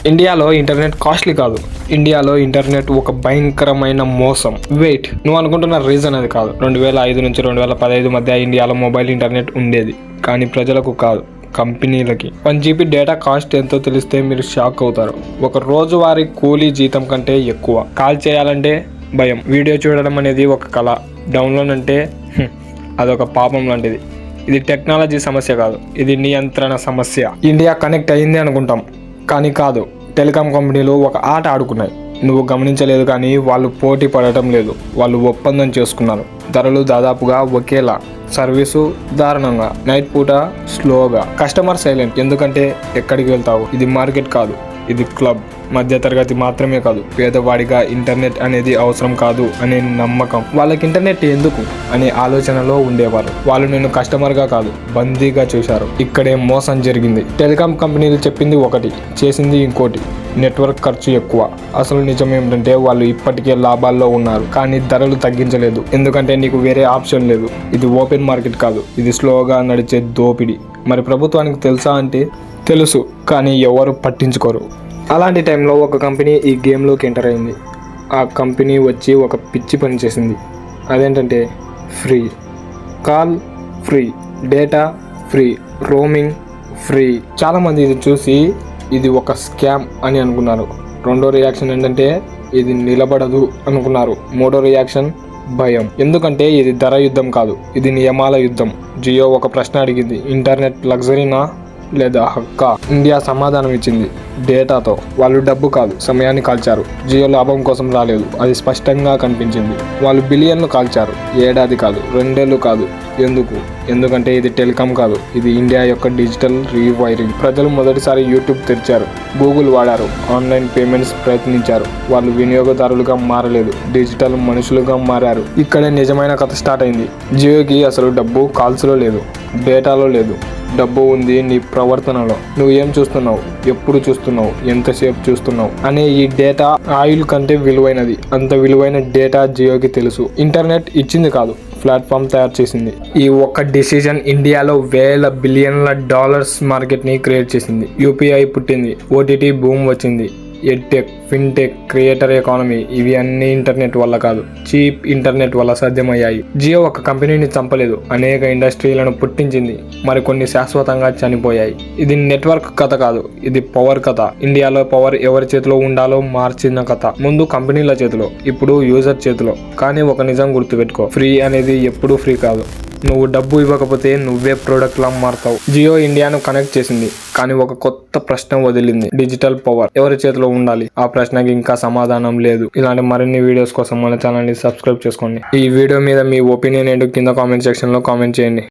ఇండియాలో internet costly కాదు. ఇండియాలో ఇంటర్నెట్ ఒక భయంకరమైన మోసం. వెయిట్, నువ్వు అనుకుంటున్న రీజన్ అది కాదు. 2005 నుంచి 2015 మధ్య ఇండియాలో మొబైల్ ఇంటర్నెట్ ఉండేది, కానీ ప్రజలకు కాదు, కంపెనీలకి. 1 GB డేటా కాస్ట్ ఎంతో తెలిస్తే మీరు షాక్ అవుతారు. ఒక రోజువారీ కూలీ జీతం కంటే ఎక్కువ. కాల్ చేయాలంటే భయం. వీడియో చూడడం అనేది ఒక కళ. డౌన్లోడ్ అంటే అదొక పాపం లాంటిది. ఇది టెక్నాలజీ సమస్య కాదు, ఇది నియంత్రణ సమస్య. ఇండియా కనెక్ట్ అయింది అనుకుంటాం, కానీ కాదు. టెలికాం కంపెనీలు ఒక ఆట ఆడుకున్నాయి. నువ్వు గమనించలేదు, కానీ వాళ్ళు పోటీ పడటం లేదు, వాళ్ళు ఒప్పందం చేసుకున్నారు. ధరలు దాదాపుగా ఒకేలా, సర్వీసు దారుణంగా, నైట్ పూట స్లోగా, కస్టమర్ సైలెంట్. ఎందుకంటే ఎక్కడికి వెళ్తావు? ఇది మార్కెట్ కాదు, ఇది క్లబ్. మధ్యతరగతి మాత్రమే కాదు, పేదవాడిగా ఇంటర్నెట్ అనేది అవసరం కాదు అనే నమ్మకం. వాళ్ళకి ఇంటర్నెట్ ఎందుకు అనే ఆలోచనలో ఉండేవారు. వాళ్ళు నేను కస్టమర్గా కాదు, బందీగా చూశారు. ఇక్కడే మోసం జరిగింది. టెలికాం కంపెనీలు చెప్పింది ఒకటి, చేసింది ఇంకోటి. నెట్వర్క్ ఖర్చు ఎక్కువ. అసలు నిజం ఏమిటంటే వాళ్ళు ఇప్పటికే లాభాల్లో ఉన్నారు, కానీ ధరలు తగ్గించలేదు. ఎందుకంటే నీకు వేరే ఆప్షన్ లేదు. ఇది ఓపెన్ మార్కెట్ కాదు, ఇది స్లోగా నడిచే దోపిడీ. మరి ప్రభుత్వానికి తెలుసా అంటే తెలుసు, కానీ ఎవరు పట్టించుకోరు. అలాంటి టైంలో ఒక కంపెనీ ఈ గేమ్లోకి ఎంటర్ అయింది. ఆ కంపెనీ వచ్చి ఒక పిచ్చి పని చేసింది. అదేంటంటే free call, free data, free roaming, free. చాలామంది ఇది చూసి ఇది ఒక స్కామ్ అని అనుకున్నారు. రెండో రియాక్షన్ ఏంటంటే ఇది నిలబడదు అనుకున్నారు. మూడో రియాక్షన్ భయం. ఎందుకంటే ఇది ధర యుద్ధం కాదు, ఇది నియమాల యుద్ధం. జియో ఒక ప్రశ్న అడిగింది, ఇంటర్నెట్ లగ్జరీనా లేదా హక్కా? ఇండియా సమాధానం ఇచ్చింది, డేటాతో. వాళ్ళు డబ్బు కాదు, సమయాన్ని కాల్చారు. జియో లాభం కోసం రాలేదు, అది స్పష్టంగా కనిపించింది. వాళ్ళు బిలియన్లు కాల్చారు, ఏడాది కాదు, 2 ఏళ్ళు కాదు. ఎందుకు? ఎందుకంటే ఇది టెలికాం కాదు, ఇది ఇండియా యొక్క డిజిటల్ రీవైరింగ్. ప్రజలు మొదటిసారి యూట్యూబ్ తెరిచారు, గూగుల్ వాడారు, ఆన్లైన్ పేమెంట్స్ ప్రయత్నించారు. వాళ్ళు వినియోగదారులుగా మారలేదు, డిజిటల్ మనుషులుగా మారారు. ఇక్కడే నిజమైన కథ స్టార్ట్ అయింది. జియోకి అసలు డబ్బు కాల్స్లో లేదు, డేటాలో లేదు. డబ్బు ఉంది నీ ప్రవర్తనలో. నువ్వు ఏం చూస్తున్నావు, ఎప్పుడు చూస్తున్నావు, ఎంతసేపు చూస్తున్నావు అనే ఈ డేటా ఆయిల్ కంటే విలువైనది. అంత విలువైన డేటా జియోకి తెలుసు. ఇంటర్నెట్ ఇచ్చింది కాదు, ప్లాట్ఫామ్ తయారు చేసింది. ఈ ఒక్క డిసిజన్ ఇండియాలో వేల బిలియన్ల డాలర్స్ మార్కెట్ని క్రియేట్ చేసింది. యూపీఐ పుట్టింది, ఓటీటీ బూమ్ వచ్చింది, ఎడ్టెక్, ఫిన్టెక్, క్రియేటర్ ఎకానమీ, ఇవి అన్ని ఇంటర్నెట్ వల్ల కాదు, చీప్ ఇంటర్నెట్ వల్ల సాధ్యమయ్యాయి. జియో ఒక కంపెనీని చంపలేదు, అనేక ఇండస్ట్రీలను పుట్టించింది, మరికొన్ని శాశ్వతంగా చనిపోయాయి. ఇది నెట్వర్క్ కథ కాదు, ఇది పవర్ కథ. ఇండియాలో పవర్ ఎవరి చేతిలో ఉండాలో మార్చిన కథ. ముందు కంపెనీల చేతిలో, ఇప్పుడు యూజర్ చేతిలో. కానీ ఒక నిజం గుర్తుపెట్టుకో, ఫ్రీ అనేది ఎప్పుడూ ఫ్రీ కాదు. నువ్వు డబ్బు ఇవ్వకపోతే నువ్వే ప్రోడక్ట్ లా మారుతావు. జియో ఇండియాను కనెక్ట్ చేసింది, కానీ ఒక కొత్త ప్రశ్న వదిలింది, డిజిటల్ పవర్ ఎవరి చేతిలో ఉండాలి? ఆ ప్రశ్నకి ఇంకా సమాధానం లేదు. ఇలాంటి మరిన్ని వీడియోస్ కోసం మన ఛానల్ ని సబ్స్క్రైబ్ చేసుకోండి. ఈ వీడియో మీద మీ ఒపీనియన్ ఏంటో కింద కామెంట్ సెక్షన్ లో కామెంట్ చేయండి.